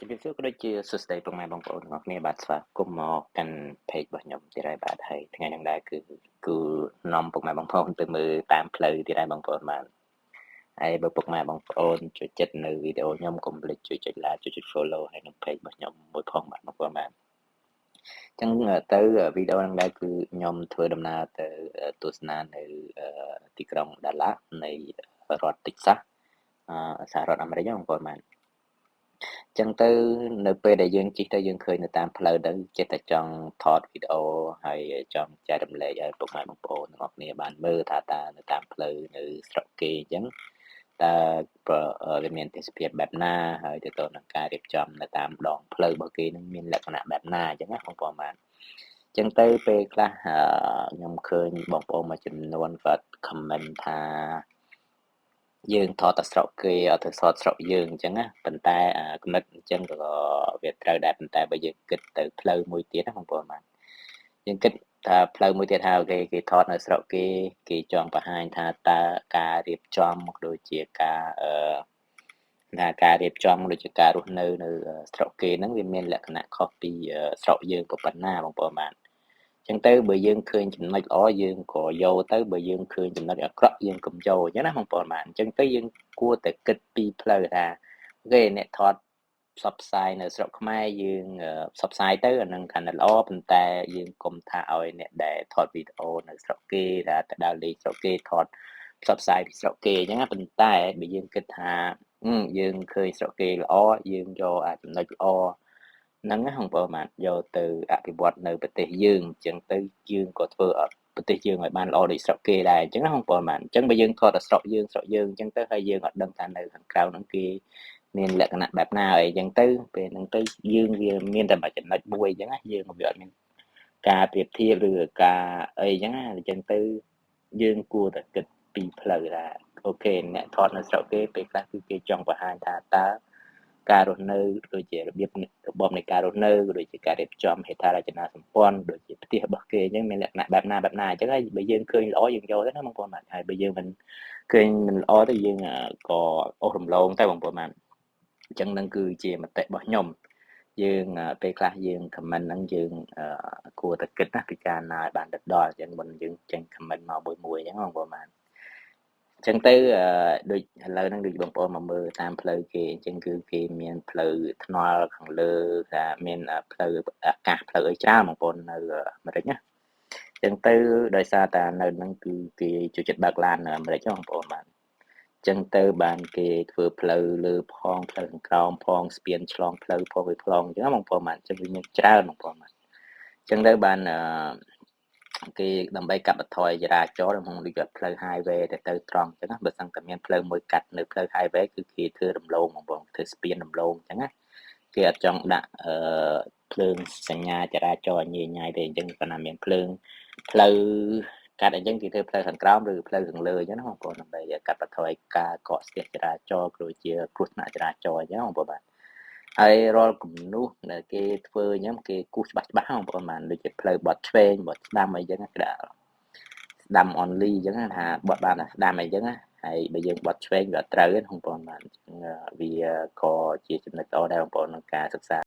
ជំរាបសួរក៏ដូចជាសួស្តីពុកម៉ែបងប្អូនទាំងអស់គ្នាបាទស្វាគមន៍មកកាន់ page របស់ខ្ញុំទៀតហើយបាទហើយថ្ងៃនេះដែរគឺនាំពុកម៉ែបងប្អូនទៅមើលតាមផ្លូវទៀតហើយបងប្អូនបាទហើយបើពុកម៉ែបងប្អូនចូលចិត្តនៅវីដេអូខ្ញុំកុំភ្លេចជួយចុច like ជួយចុច follow ហើយនឹង page របស់ខ្ញុំមួយផងបាទបងប្អូនបាទអញ្ចឹងទៅវីដេអូហ្នឹងដែរគឺខ្ញុំធ្វើដំណើរទៅទស្សនានៅទីក្រុងដាឡានៃរដ្ឋតិចសាសសហរដ្ឋអាមេរិកបងប្អូនបាទចឹងទៅនៅពេលដែលយើងជិះទៅយើងឃើញនៅតាមផ្លូវទៅចិត្តតែចង់ថតវីដេអូហើយចង់ចែករំលែកឲ្យពុកម៉ែបងប្អូនទាំងអស់គ្នាបានមើលថាតើនៅតាមផ្លូវនៅស្រុកគេអញ្ចឹងតើវាមានទេសភាពបែបណាហើយទៅនឹងការរៀបចំនៅតាមដងផ្លូវរបស់គេនឹងមានលក្ខណៈបែបណាអញ្ចឹងណាបងប្អូនបាទចឹងទៅពេលខ្លះខ្ញុំឃើញបងប្អូនមួយចំនួនគាត់ comment ថាយើងថតតែស្រុកគេអត់ទៅថតស្រុកយើងអញ្ចឹងណាប៉ុន្តែគំនិតអញ្ចឹងក៏វាត្រូវដែរប៉ុន្តែបើយើងគិតទៅផ្លូវមួយទៀតណាបងប្អូនបាទយើងគិតថាផ្លូវមួយទៀតថាគេថតនៅស្រុកគេចង់បង្ហាញថាតើការរៀបចំដូចជាការរៀបចំដូចជាការរស់នៅស្រុកគេហ្នឹងវាមានលក្ខណៈខុសពីស្រុកយើងប៉ុណ្ណាបងប្អូនបាទចឹងទៅបើយើងឃើញចំណុចល្អយើងក៏យកទៅបើយើងឃើញចំណុចអាក្រក់យើងកុំយកអញ្ចឹងណាបងប្អូនបាទអញ្ចឹងទៅយើងគួរតែគិតពីផ្លូវថាអូខេអ្នកថតផ្សព្វផ្សាយនៅស្រុកខ្មែរយើងផ្សព្វផ្សាយទៅអានឹងកាន់តែល្អប៉ុន្តែយើងកុំថាឲ្យអ្នកដែលថតវីដេអូនៅស្រុកគេថាទៅដើរលេងស្រុកគេថតផ្សព្វផ្សាយពីស្រុកគេអញ្ចឹងណាប៉ុន្តែបើយើងគិតថាយើងឃើញស្រុកគេល្អយើងយកចំណុចល្អហ្នឹងណាបងប្អូនបាទយកទៅអភិវឌ្ឍនៅប្រទេសយើងអញ្ចឹងទៅយើងក៏ធ្វើប្រទេសយើងឲ្យបានល្អដូចស្រុកគេដែរអញ្ចឹងណាបងប្អូនបាទអញ្ចឹងបើយើងថតតែស្រុកយើងអញ្ចឹងទៅហើយយើងអត់ដឹងថានៅខាងក្រៅហ្នឹងគេមានលក្ខណៈបែបណាអីអញ្ចឹងទៅពេលហ្នឹងទៅយើងវាមានតែមួយចំណុចមួយអញ្ចឹងណាយើងវាអត់មានការប្រៀបធៀបឬការអីអញ្ចឹងណាអញ្ចឹងទៅយើងគួរតែគិតពីផ្លូវថាអូខេអ្នកថតនៅស្រុកគេពេលខ្លះគឺគេចង់បង្ហាញថាតើការរស់នៅដូចជារបៀបរបបនៃការរស់នៅដូចជាការរៀបចំហេដ្ឋារចនាសម្ព័ន្ធដូចជាផ្ទះរបស់គេអញ្ចឹងមានលក្ខណៈបែបណាអញ្ចឹងហើយបើយើងឃើញល្អយើងយកទៅណាបងប្អូនបាទហើយបើយើងមិនឃើញមិនល្អទៅយើងក៏អូសរំលងទៅបងប្អូនបាទអញ្ចឹងនឹងគឺជាមតិរបស់ខ្ញុំយើងពេលខ្លះយើង comment ហ្នឹងយើងគួរតែគិតណាពិចារណាឲ្យបានដិតដល់អញ្ចឹងមុនយើងចេញ comment មកមួយអញ្ចឹងបងប្អូនបាទអញ្ចឹងទៅដូចឥឡូវហ្នឹងដូចបងប្អូនមកមើលតាមផ្លូវគេអញ្ចឹងគឺគេមានផ្លូវថ្នល់ខាងលើថាមានផ្លូវអាកាសផ្លូវអីច្រើនបងប្អូននៅអាមេរិកណាអញ្ចឹងទៅដោយសារតែនៅហ្នឹងគឺគេចូលចិត្តបើកឡាននៅអាមេរិកបងប្អូនបាទអញ្ចឹងទៅបានគេធ្វើផ្លូវលើផងផ្លូវខាងក្រោមផងស្ពានឆ្លងផ្លូវផងវាខ្លងអញ្ចឹងបងប្អូនបាទអញ្ចឹងវាមានច្រើនបងប្អូនបាទអញ្ចឹងទៅបានគេដើម្បីកាត់បន្ថយចរាចរណ៍ក្នុងដូចជាផ្លូវ highway ទៅត្រង់អញ្ចឹងណាបើសិនតែមានផ្លូវមួយកាត់នៅផ្លូវ highway គឺគេធ្វើរំលងបងប្អូនធ្វើស្ពានរំលងអញ្ចឹងណាគេអត់ចង់ដាក់ភ្លើងសញ្ញាចរាចរណ៍ញ៉ៃញ៉ៃទេអញ្ចឹងគាត់ថាមានភ្លើងផ្លូវកាត់អញ្ចឹងគេធ្វើផ្លូវខាងក្រោមឬផ្លូវខាងលើអញ្ចឹងណាបងប្អូនដើម្បីកាត់បន្ថយការកកស្ទះចរាចរណ៍ក៏ដូចជាគ្រោះថ្នាក់ចរាចរណ៍អញ្ចឹងបងប្អូនបាទហើយរាល់គំនូសដែលគេធ្វើអញ្ចឹងគេគូសច្បាស់បងប្អូនបាទដូចជាផ្លូវបត់ឆ្វេងបត់ស្ដាំអីចឹងគេដាក់ស្ដាំ only អញ្ចឹងថាបត់បានតែស្ដាំអីចឹងណាហើយបើយើងបត់ឆ្វេងវាត្រូវទេបងប្អូនបាទវាក៏ជាចំណុចល្អដែរបងប្អូនក្នុងការសិក្សា